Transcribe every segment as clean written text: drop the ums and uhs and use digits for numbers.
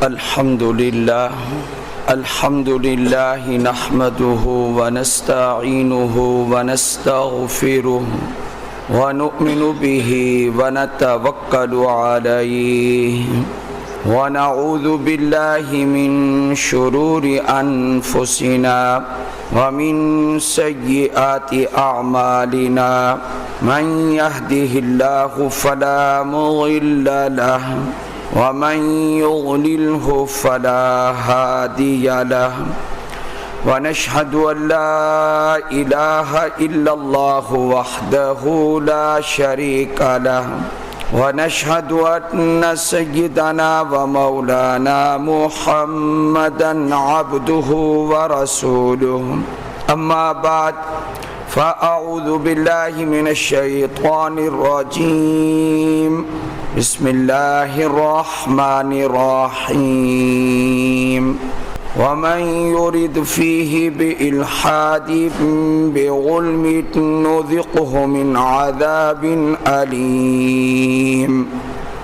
الحمد لله نحمده ونستعينه ونستغفره ونؤمن به ونتوكل عليه ونعوذ بالله من شرور أنفسنا ومن سيئات أعمالنا من يهده الله فلا مضل له ومن يضلله فلا هادي له ونشهد أن لا إله إلا الله وحده لا شريك له ونشهد أن سيدنا ومولانا محمدا عبده ورسوله أما بعد فأعوذ بالله من الشيطان الرجيم بسم الله الرحمن الرحيم ومن يرد فيه بإلحاد بظلم نذقه من عذاب أليم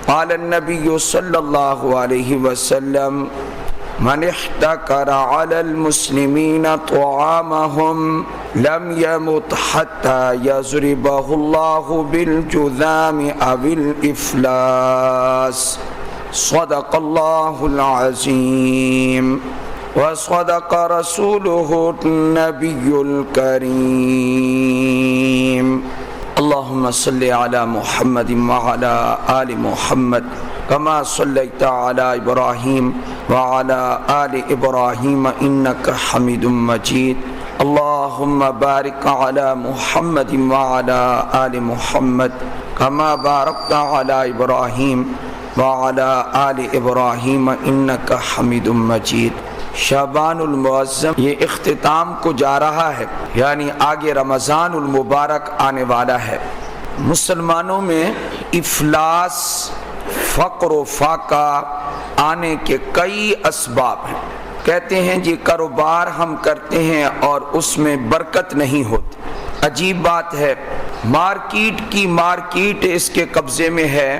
قال النبي صلى الله عليه وسلم من احتكر على المسلمين طعامهم لم يمت حتى يضربه الله بالجذام أو الإفلاس صدق الله العظيم وصدق رسوله النبي الكريم اللهم صل على محمد وعلى آل محمد كما صليت على إبراهيم وعلى آل إبراهيم إنك حميد مجيد اللهم بارك على محمد وعلى آل محمد كما باركت على إبراهيم وعلى آل إبراهيم إنك حميد مجيد شعبان المعظم یہ اختتام کو جا رہا ہے، یعنی آگے رمضان المبارک آنے والا ہے۔ مسلمانوں میں افلاس، فقر و فاقہ آنے کے کئی اسباب ہیں۔ کہتے ہیں جی کاروبار ہم کرتے ہیں اور اس میں برکت نہیں ہوتی۔ عجیب بات ہے، مارکیٹ کی مارکیٹ اس کے قبضے میں ہے،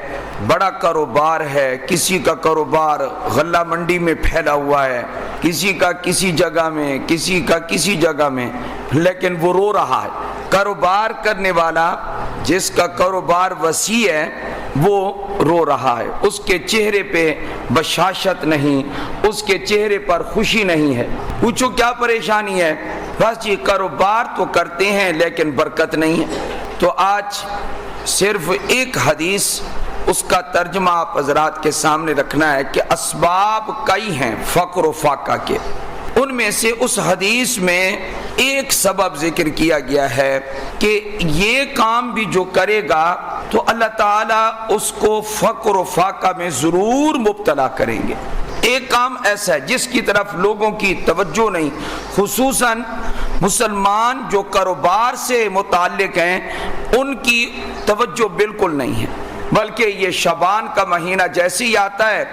بڑا کاروبار ہے، کسی کا کاروبار غلہ منڈی میں پھیلا ہوا ہے، کسی کا کسی جگہ میں، کسی کا کسی جگہ میں، لیکن وہ رو رہا ہے۔ کاروبار کرنے والا جس کا کاروبار وسیع ہے وہ رو رہا ہے، اس کے چہرے پہ بشاشت نہیں، اس کے چہرے پر خوشی نہیں ہے۔ پوچھو کیا پریشانی ہے؟ بس یہ کاروبار تو کرتے ہیں لیکن برکت نہیں ہے۔ تو آج صرف ایک حدیث، اس کا ترجمہ آپ حضرات کے سامنے رکھنا ہے کہ اسباب کئی ہیں فقر و فاقہ کے۔ ان میں سے اس حدیث میں ایک سبب ذکر کیا گیا ہے کہ یہ کام بھی جو کرے گا تو اللہ تعالیٰ اس کو فقر و فاقہ میں ضرور مبتلا کریں گے۔ ایک کام ایسا ہے جس کی طرف لوگوں کی توجہ نہیں، خصوصاً مسلمان جو کاروبار سے متعلق ہیں ان کی توجہ بالکل نہیں ہے، بلکہ یہ شعبان کا مہینہ جیسے ہی آتا ہے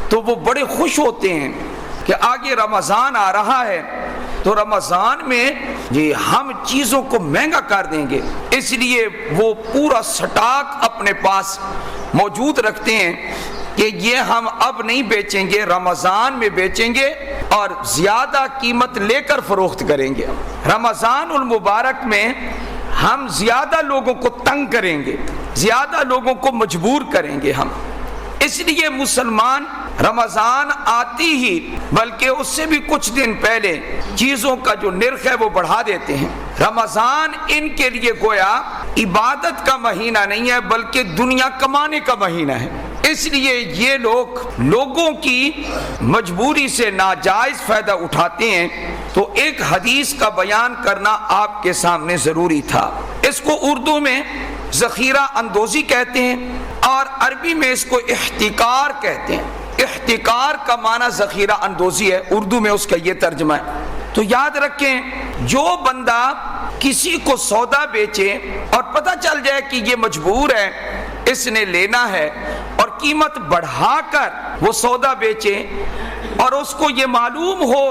تو وہ بڑے خوش ہوتے ہیں کہ آگے رمضان آ رہا ہے، تو رمضان میں جی ہم چیزوں کو مہنگا کر دیں گے، اس لیے وہ پورا سٹاک اپنے پاس موجود رکھتے ہیں کہ یہ ہم اب نہیں بیچیں گے، رمضان میں بیچیں گے اور زیادہ قیمت لے کر فروخت کریں گے۔ رمضان المبارک میں ہم زیادہ لوگوں کو تنگ کریں گے، زیادہ لوگوں کو مجبور کریں گے ہم۔ اس لیے مسلمان رمضان آتی ہی بلکہ اس سے بھی کچھ دن پہلے چیزوں کا جو نرخ ہے وہ بڑھا دیتے ہیں۔ رمضان ان کے لیے گویا عبادت کا مہینہ نہیں ہے بلکہ دنیا کمانے کا مہینہ ہے، اس لیے یہ لوگ لوگوں کی مجبوری سے ناجائز فائدہ اٹھاتے ہیں۔ تو ایک حدیث کا بیان کرنا آپ کے سامنے ضروری تھا۔ اس کو اردو میں ذخیرہ اندوزی کہتے ہیں اور عربی میں اس کو احتکار کہتے ہیں۔ احتکار کا معنی ذخیرہ اندوزی ہے، اردو میں اس کا یہ ترجمہ ہے۔ تو یاد رکھیں، جو بندہ کسی کو سودا بیچے اور پتہ چل جائے کہ یہ مجبور ہے، اس نے لینا ہے اور قیمت بڑھا کر وہ سودا بیچے اور اس کو یہ معلوم ہو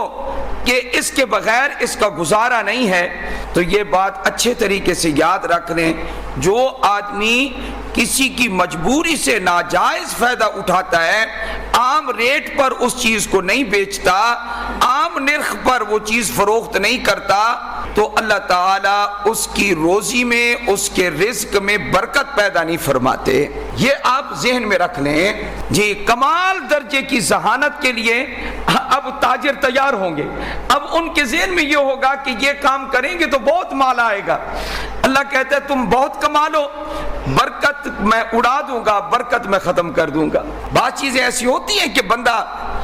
کہ اس کے بغیر اس کا گزارا نہیں ہے، تو یہ بات اچھے طریقے سے یاد رکھ لیں جو آدمی کسی کی مجبوری سے ناجائز فائدہ اٹھاتا ہے، عام ریٹ پر اس چیز کو نہیں بیچتا، عام نرخ پر وہ چیز فروخت نہیں کرتا، تو اللہ تعالیٰ اس کی روزی میں، اس کے رزق میں برکت پیدا نہیں فرماتے۔ یہ آپ ذہن میں رکھ لیں جی۔ کمال درجے کی ذہانت کے لیے اب تاجر تیار ہوں گے، اب ان کے ذہن میں یہ ہوگا کہ یہ کام کریں گے تو بہت مال آئے گا۔ اللہ کہتا ہے تم بہت کما لو، برکت میں اڑا دوں گا، برکت میں ختم کر دوں گا۔ بعض چیزیں ایسی ہوتی ہیں کہ بندہ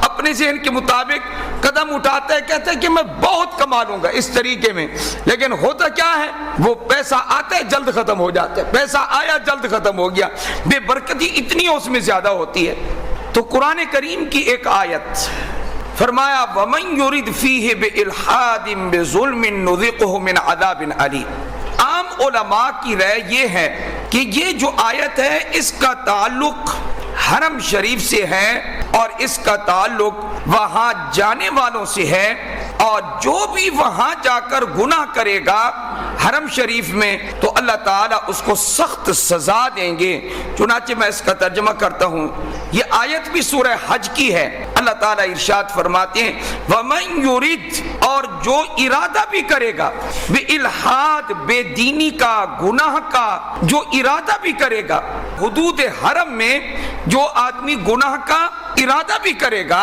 اپنے ذہن کے مطابق قدم اٹھاتا ہے، کہتا ہے کہ میں بہت کما لوں گا اس طریقے میں، لیکن ہوتا کیا ہے، وہ پیسہ آتا ہے جلد ختم ہو جاتا ہے، پیسہ آیا جلد ختم ہو گیا، بے برکتی اتنی اس میں زیادہ ہوتی ہے۔ تو قرآن کریم کی ایک آیت فرمایا وَمَن يُرِدْ فِيهِ بِإِلْحَادٍ بِظُلْمٍ نُذِقْهُ مِنْ عَذَابٍ عَلِيمٍ۔ عام علماء کی رائے یہ ہے کہ یہ جو آیت ہے اس کا تعلق حرم شریف سے ہے اور اس کا تعلق وہاں جانے والوں سے ہے، اور جو بھی وہاں جا کر گناہ کرے گا حرم شریف میں تو اللہ تعالیٰ اس کو سخت سزا دیں گے۔ چنانچہ میں اس کا ترجمہ کرتا ہوں، یہ آیت بھی سورہ حج کی ہے۔ اللہ تعالیٰ ارشاد فرماتے ہیں وَمَن يُرِدْ، اور جو ارادہ بھی کرے گا، بِإِلْحَاد، بے دینی کا، گناہ کا جو ارادہ بھی کرے گا، حدود حرم میں جو آدمی گناہ کا ارادہ بھی کرے گا،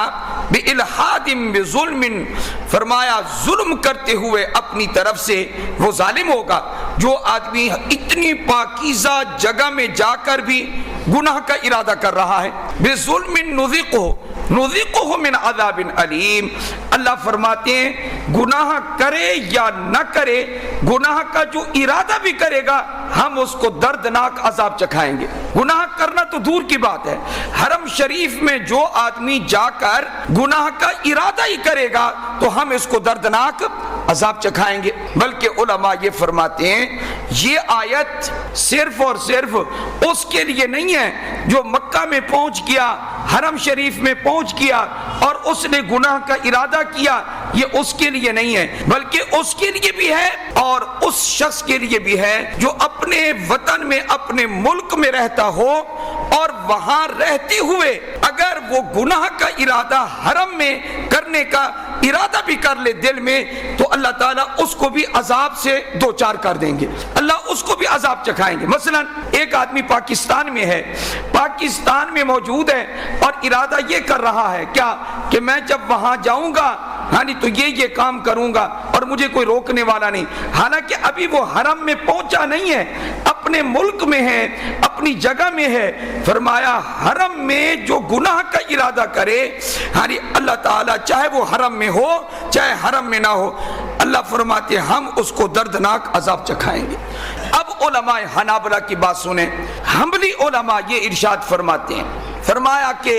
بِإِلْحَادٍ بِظُلْمٍ، فرمایا ظلم کرتے ہوئے اپنی طرف سے وہ ظالم ہوگا۔ جو آدمی اتنی پاکیزہ جگہ میں جا کر بھی گناہ کا ارادہ کر رہا ہے، بِظُلْمٍ نُذِقُهُ مِنْ عَذَابٍ عَلِيمٍ، اللہ فرماتے ہیں گناہ کرے یا نہ کرے، گناہ کا جو ارادہ بھی کرے گا ہم اس کو دردناک عذاب چکھائیں گے۔ گناہ کرنا تو دور کی بات ہے، حرم شریف میں جو آدمی جا کر گناہ کا ارادہ ہی کرے گا تو ہم اس کو دردناک عذاب چکھائیں گے۔ بلکہ علماء یہ فرماتے ہیں یہ آیت صرف اور صرف اس کے لیے نہیں ہے جو مکہ میں پہنچ گیا، حرم شریف میں پہنچ گیا اور اس نے گناہ کا ارادہ کیا، یہ اس کے لیے نہیں ہے، بلکہ اس کے لیے بھی ہے اور اس شخص کے لیے بھی ہے جو اپنے وطن میں، اپنے ملک میں رہتا ہو اور وہاں رہتے ہوئے اگر وہ گناہ کا ارادہ حرم میں کرنے کا ارادہ بھی کر لے دل میں تو اللہ تعالیٰ اس کو بھی عذاب سے دو چار کر دیں گے، اللہ اس کو بھی عذاب چکھائیں گے۔ مثلا ایک آدمی پاکستان میں ہے، پاکستان میں موجود ہے اور ارادہ یہ کر رہا ہے کیا کہ میں جب وہاں جاؤں گا تو یہ کام کروں گا اور مجھے کوئی روکنے والا نہیں، حالانکہ ابھی وہ حرم میں پہنچا نہیں ہے، اپنے ملک میں ہے، اپنی جگہ میں ہے۔ فرمایا حرم میں جو گناہ کا ارادہ کرے، اللہ تعالیٰ چاہے وہ حرم میں ہو چاہے حرم میں نہ ہو، اللہ فرماتے ہم اس کو دردناک عذاب چکھائیں گے۔ اب علماء حنابلہ کی بات سنیں، حنبلی علماء یہ ارشاد فرماتے ہیں، فرمایا کہ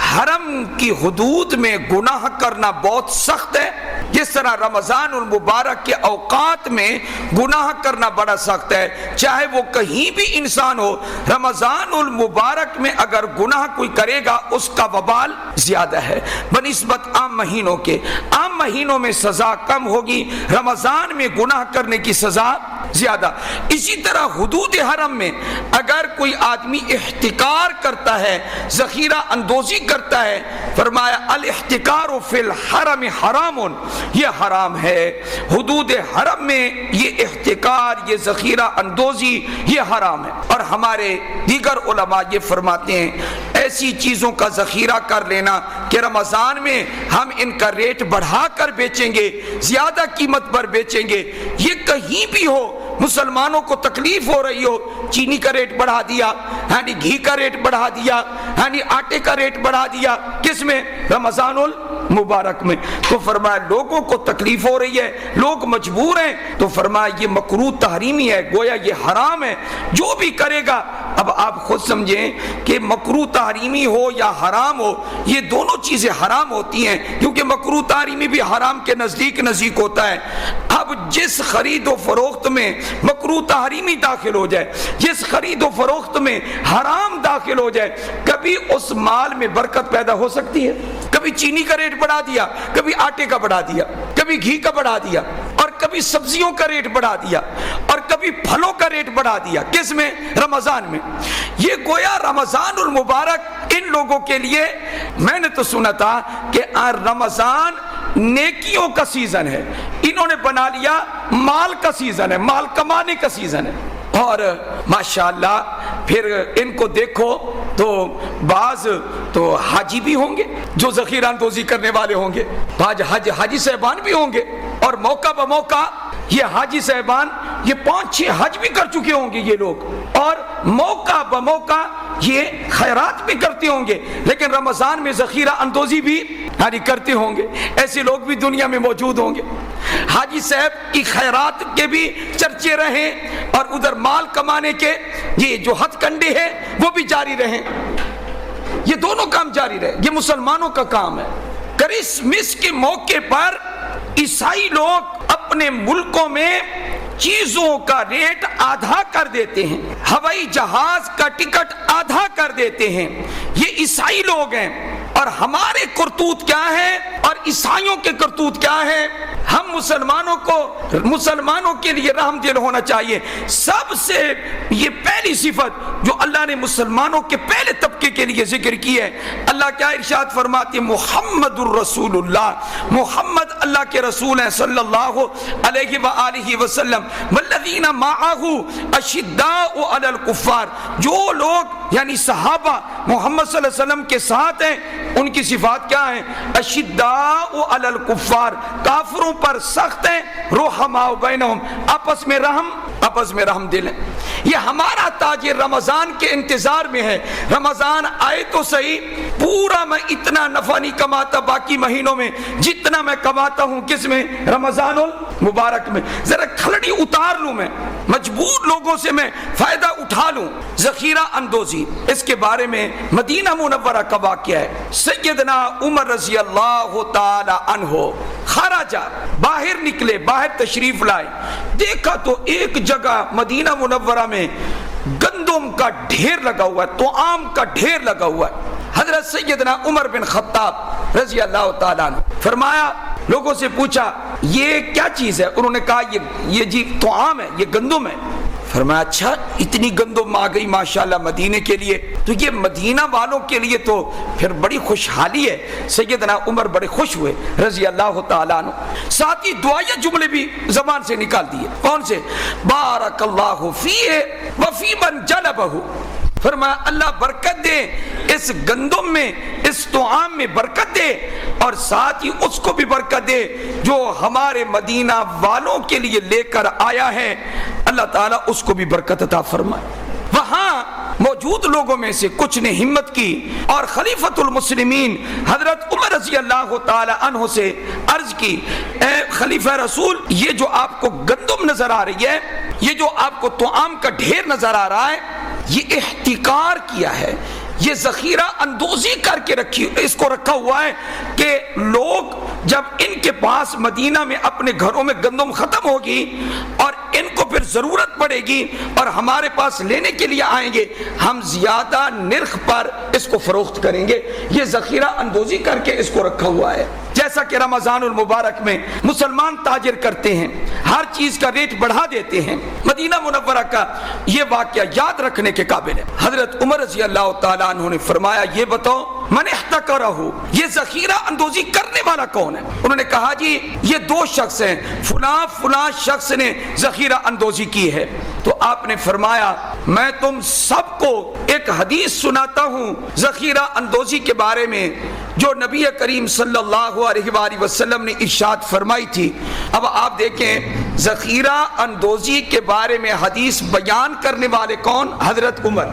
حرم کی حدود میں گناہ کرنا بہت سخت ہے، جس طرح رمضان المبارک کے اوقات میں گناہ کرنا بڑا سخت ہے، چاہے وہ کہیں بھی انسان ہو، رمضان المبارک میں اگر گناہ کوئی کرے گا اس کا وبال زیادہ ہے بنسبت عام مہینوں کے۔ عام مہینوں میں سزا کم ہوگی، رمضان میں گناہ کرنے کی سزا زیادہ۔ اسی طرح حدود حرم میں اگر کوئی آدمی احتکار کرتا ہے، ذخیرہ اندوزی کرتا ہے، فرمایا الاحتکار فی الحرم حرام، یہ حرام ہے، حدود حرم میں یہ احتکار، یہ ذخیرہ اندوزی یہ حرام ہے۔ اور ہمارے دیگر علماء یہ فرماتے ہیں ایسی چیزوں کا ذخیرہ کر لینا کہ رمضان میں ہم ان کا ریٹ بڑھا کر بیچیں گے، زیادہ قیمت پر بیچیں گے، یہ کہیں بھی ہو، مسلمانوں کو تکلیف ہو رہی ہو، چینی کا ریٹ بڑھا دیا، گھی کا ریٹ بڑھا دیا، آٹے کا ریٹ بڑھا دیا، کس میں؟ رمضان المبارک میں۔ تو فرمایا لوگوں کو تکلیف ہو رہی ہے، لوگ مجبور ہیں، تو فرمایا یہ مکروہ تحریمی ہے، گویا یہ حرام ہے، جو بھی کرے گا۔ اب آپ خود سمجھیں کہ مکروہ تحریمی ہو یا حرام ہو، یہ دونوں چیزیں حرام ہوتی ہیں، کیونکہ مکروہ تحریمی بھی حرام کے نزدیک ہوتا ہے۔ اب جس خرید و فروخت میں مکروہ تحریمی داخل ہو جائے، جس خرید و فروخت میں حرام داخل ہو جائے، کبھی اس مال میں برکت پیدا ہو سکتی ہے۔ کبھی چینی کا ریٹ بڑھا دیا، کبھی آٹے کا بڑھا دیا، کبھی گھی کا بڑھا دیا، اور کبھی سبزیوں کا ریٹ بڑھا دیا اور کبھی پھلوں کا ریٹ بڑھا دیا. کس میں؟ رمضان میں. یہ گویا رمضان المبارک ان لوگوں کے لیے، میں نے تو سنا تھا کہ رمضان نیکیوں کا سیزن ہے، انہوں نے بنا لیا مال کا سیزن ہے، مال کمانے کا سیزن ہے. اور ماشاءاللہ پھر ان کو دیکھو تو بعض تو حاجی بھی ہوں گے جو ذخیرہ اندوزی کرنے والے ہوں گے، حاجی صاحبان بھی ہوں گے، اور موقع بموقع یہ حاجی صاحبان یہ 5-6 حج بھی کر چکے ہوں گے یہ لوگ، اور موقع بموقع یہ خیرات بھی کرتے ہوں گے، لیکن رمضان میں ذخیرہ اندوزی بھی کرتے ہوں گے. ایسے لوگ بھی دنیا میں موجود ہوں گے. حاجی صاحب کی خیرات کے بھی چرچے رہیں اور ادھر مال کمانے کے یہ جو ہتھ کنڈے ہیں وہ بھی جاری رہیں. یہ دونوں کام جاری رہے. یہ مسلمانوں کا کام ہے. کرسمس کے موقع پر عیسائی لوگ اپنے ملکوں میں چیزوں کا ریٹ آدھا کر دیتے ہیں، ہوائی جہاز کا ٹکٹ آدھا کر دیتے ہیں. یہ عیسائی لوگ ہیں. اور ہمارے کرتوت کیا ہے اور عیسائیوں کے کرتوت کیا ہے؟ ہم مسلمانوں کے لیے رحم دل ہونا چاہیے. سب سے یہ پہلی صفت جو اللہ نے مسلمانوں کے پہلے طبقے کے لیے ذکر کی ہے، اللہ کیا ارشاد فرماتے ہیں؟ محمد الرسول اللہ، محمد اللہ کے رسول ہیں صلی اللہ علیہ وآلہ وسلم. والذین معہ اشداء علی الکفار، جو لوگ یعنی صحابہ محمد صلی اللہ علیہ وسلم کے ساتھ ہیں ان کی صفات کیا ہیں؟ اشداء علی الکفار، کافروں پر سخت ہیں، رحماء بینہم، آپس میں رحم دل ہیں. یہ ہمارا تاج رمضان کے انتظار میں ہے. رمضان آئے تو صحیح، پورا میں اتنا نفع نہیں کماتا باقی مہینوں میں جتنا میں کماتا ہوں کس میں؟ رمضان المبارک میں. ذرا کھلڑی اتار لوں، میں مجبور لوگوں سے میں فائدہ اٹھا لوں. ذخیرہ اندوزی، اس کے بارے میں مدینہ منورہ کا واقعہ ہے. سیدنا عمر رضی اللہ تعالی عنہ خرجہ، باہر نکلے، باہر تشریف لائے. دیکھا تو ایک جگہ مدینہ منورہ میں گندم کا ڈھیر لگا ہوا ہے، طعام کا ڈھیر لگا ہوا ہے. حضرت سیدنا عمر بن خطاب رضی اللہ تعالیٰ عنہ فرمایا، لوگوں سے پوچھا یہ کیا چیز ہے؟ انہوں نے کہا یہ جی طعام ہے، یہ گندم ہے. فرمایا اچھا، اتنی گندم آ گئی ماشاءاللہ مدینے کے لیے، تو یہ مدینہ والوں کے لیے تو پھر بڑی خوشحالی ہے. سیدنا عمر بڑے خوش ہوئے رضی اللہ تعالیٰ عنہ. ساتھ ہی دعائیہ جملے بھی زبان سے نکال دیے. کون سے؟ بارک اللہ فیہ وفی من جلبہ. فرمایا اللہ برکت دے اس گندم میں، اس طعام میں برکت دے، اور ساتھ ہی اس کو بھی برکت دے جو ہمارے مدینہ والوں کے لیے لے کر آیا ہے. اللہ تعالیٰ اس کو بھی برکت عطا فرمائے. وہاں موجود لوگوں میں سے کچھ نے ہمت کی اور خلیفۃ المسلمین حضرت عمر رضی اللہ تعالی عنہ سے عرض کی، اے خلیفہ رسول، یہ جو آپ کو گندم نظر آ رہی ہے، یہ جو آپ کو طعام کا ڈھیر نظر آ رہا ہے، یہ احتکار کیا ہے، یہ ذخیرہ اندوزی کر کے اس کو رکھا ہوا ہے کہ لوگ جب ان کے پاس مدینہ میں اپنے گھروں میں گندم ختم ہوگی اور ان کو پھر ضرورت پڑے گی اور ہمارے پاس لینے کے لیے آئیں گے، ہم زیادہ نرخ پر اس کو فروخت کریں گے. یہ ذخیرہ اندوزی کر کے اس کو رکھا ہوا ہے. جیسا کہ رمضان المبارک میں مسلمان تاجر کرتے ہیں، ہر چیز کا ریٹ بڑھا دیتے ہیں. مدینہ منورہ کا یہ واقعہ یاد رکھنے کے قابل ہے. حضرت عمر رضی اللہ تعالیٰ عنہ نے فرمایا، یہ بتاؤ من احتکرہ، یہ ذخیرہ اندوزی کرنے والا کون ہے؟ انہوں نے کہا جی یہ 2 شخص ہیں، فلاں شخص نے ذخیرہ اندوزی کی ہے. تو آپ نے فرمایا میں تم سب کو ایک حدیث سناتا ہوں ذخیرہ اندوزی کے بارے میں جو نبی کریم صلی اللہ علیہ وآلہ وسلم نے ارشاد فرمائی تھی. اب آپ دیکھیں ذخیرہ اندوزی کے بارے میں حدیث بیان کرنے والے کون؟ حضرت عمر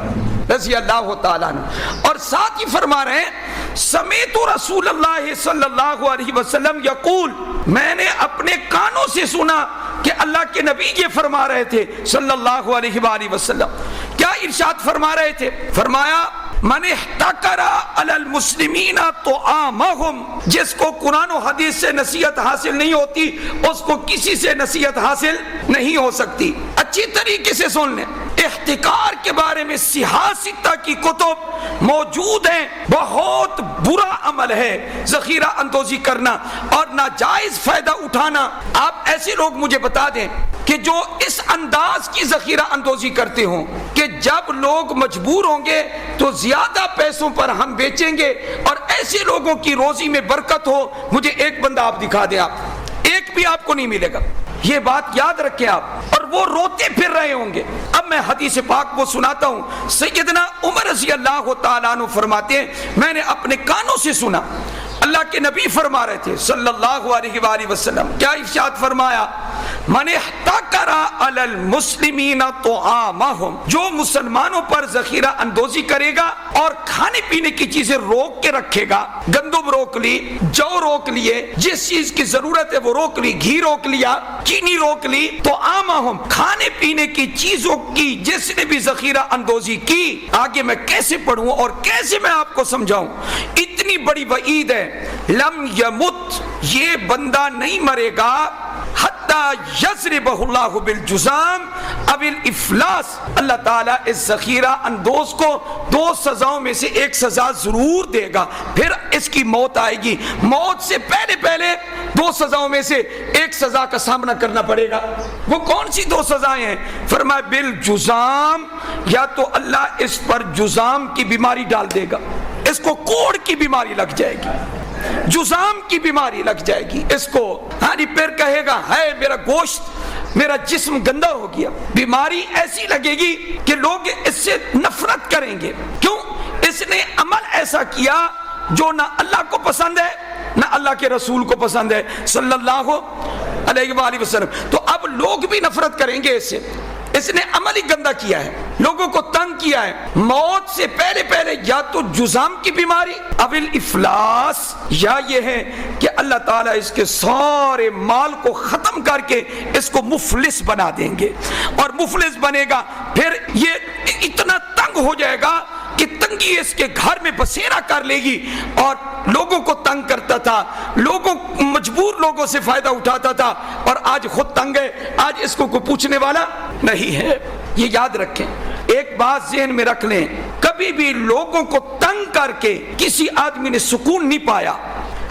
رضی اللہ تعالیٰ عنہ. اور ساتھ ہی فرما رہے ہیں سمیت رسول اللہ صلی اللہ علیہ وسلم یقول، میں نے اپنے کانوں سے سنا کہ اللہ کے نبی یہ فرما رہے تھے صلی اللہ علیہ وآلہ وسلم. کیا ارشاد فرما رہے تھے؟ فرمایا من احتکر علی المسلمین طعامہم، جس کو قرآن و حدیث سے نصیحت حاصل نہیں ہوتی اس کو کسی سے نصیحت حاصل نہیں ہو سکتی. اچھی طریقے سے سن لیں، احتکار کے بارے میں سیاستہ کی کتب موجود ہیں. بہت برا عمل ہے ذخیرہ اندوزی کرنا اور ناجائز فائدہ اٹھانا. آپ ایسے لوگ مجھے بتا دیں کہ جو اس انداز کی ذخیرہ اندوزی کرتے ہوں کہ جب لوگ مجبور ہوں گے تو زیادہ پیسوں پر ہم بیچیں گے اور ایسے لوگوں کی روزی میں برکت ہو. مجھے ایک بندہ آپ دکھا دیں, آپ ایک بھی آپ کو نہیں ملے گا. یہ بات یاد رکھیں آپ. اور وہ روتے پھر رہے ہوں گے. اب میں حدیث پاک وہ سناتا ہوں. سیدنا عمر رضی اللہ تعالیٰ عنہ فرماتے ہیں, میں نے اپنے کانوں سے سنا, اللہ کے نبی فرما رہے تھے صلی اللہ علیہ وآلہ وسلم, کیا ارشاد فرمایا, من احتکر علی المسلمین طعامہم, جو مسلمانوں پر ذخیرہ اندوزی کرے گا اور کھانے پینے کی چیزیں روک کے رکھے گا, گندم روک لی, جو روک لیے, جس چیز کی ضرورت ہے وہ روک لی, گھی روک لیا, چینی روک لی, طعامہم, کھانے پینے کی چیزوں کی جس نے بھی ذخیرہ اندوزی کی. آگے میں کیسے پڑھوں اور کیسے میں آپ کو سمجھاؤں, اتنی بڑی وعید ہے. لم یمت, یہ بندہ نہیں مرے گا حتی یضربہ اللہ بالجزام او الافلاس, اللہ تعالیٰ اس ذخیرہ اندوز کو دو سزاؤں میں سے ایک سزا ضرور دے گا. پھر اس کی موت آئے گی, موت سے پہلے پہلے دو سزاؤں میں سے ایک سزا کا سامنا کرنا پڑے گا. وہ کون سی دو سزائیں ہیں؟ فرمایا بالجزام, یا تو اللہ اس پر جزام کی بیماری ڈال دے گا, اس کو کوڑ کی بیماری لگ جائے گی, جزام کی بیماری لگ جائے گی اس کو. پھر کہے گا ہے میرا گوشت, میرا جسم گندا ہو گیا. بیماری ایسی لگے گی کہ لوگ اس سے نفرت کریں گے. کیوں؟ اس نے عمل ایسا کیا جو نہ اللہ کو پسند ہے نہ اللہ کے رسول کو پسند ہے صلی اللہ علیہ وآلہ وسلم. تو اب لوگ بھی نفرت کریں گے اس سے. اس نے عمل ہی گندا کیا ہے, لوگوں کو تنگ کیا ہے. موت سے پہلے پہلے یا تو جزام کی بیماری اول افلاس, یا یہ ہے کہ اللہ تعالیٰ اس کے سارے مال کو ختم کر کے اس کو مفلس بنا دیں گے. اور مفلس بنے گا پھر یہ اتنا تنگ ہو جائے گا کہ تنگی اس کے گھر میں بسیرا کر لے گی, اور لوگوں کو تنگ کرتا تھا, لوگوں مجبور لوگوں سے فائدہ اٹھاتا تھا, اور آج خود تنگ ہے, آج اس کو کوئی پوچھنے والا نہیں ہے. یہ یاد رکھیں, ایک بات ذہن میں رکھ لیں, کبھی بھی لوگوں کو تنگ کر کے کسی آدمی نے سکون نہیں پایا,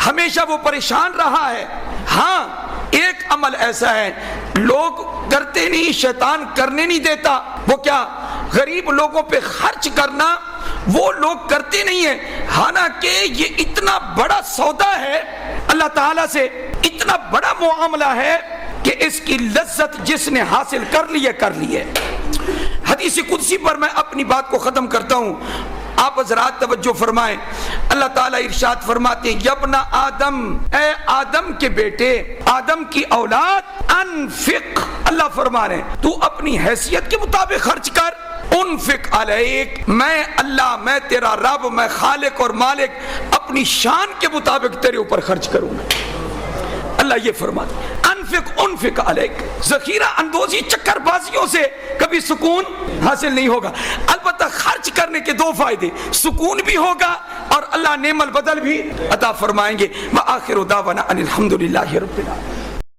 ہمیشہ وہ پریشان رہا ہے. ہاں ایک عمل ایسا ہے لوگ کرتے نہیں, شیطان کرنے نہیں دیتا, وہ کیا, غریب لوگوں پہ خرچ کرنا وہ لوگ کرتے نہیں ہیں. حالانکہ یہ اتنا بڑا سودا ہے اللہ تعالیٰ سے, اتنا بڑا معاملہ ہے کہ اس کی لذت جس نے حاصل کر لی ہے کر لی ہے. حدیث قدسی پر میں اپنی بات کو ختم کرتا ہوں, آپ حضرات توجہ فرمائیں. اللہ تعالیٰ ارشاد فرماتے ہیں, یبن آدم, اے آدم کے بیٹے, آدم کی اولاد, انفق, اللہ فرما رہے ہیں تو اپنی حیثیت کے مطابق خرچ کر. انفق علیک, میں اللہ, میں تیرا رب, میں خالق اور مالک اپنی شان کے مطابق تیرے اوپر خرچ کروں گا. اللہ یہ فرماتے ہیں انفق علیک. ذخیرہ اندوزی چکر بازیوں سے کبھی سکون حاصل نہیں ہوگا. البتہ خرچ کرنے کے دو فائدے, سکون بھی ہوگا اور اللہ نعم البدل بھی عطا فرمائیں گے. وآخر دعوانا ان الحمدللہ رب العالمین.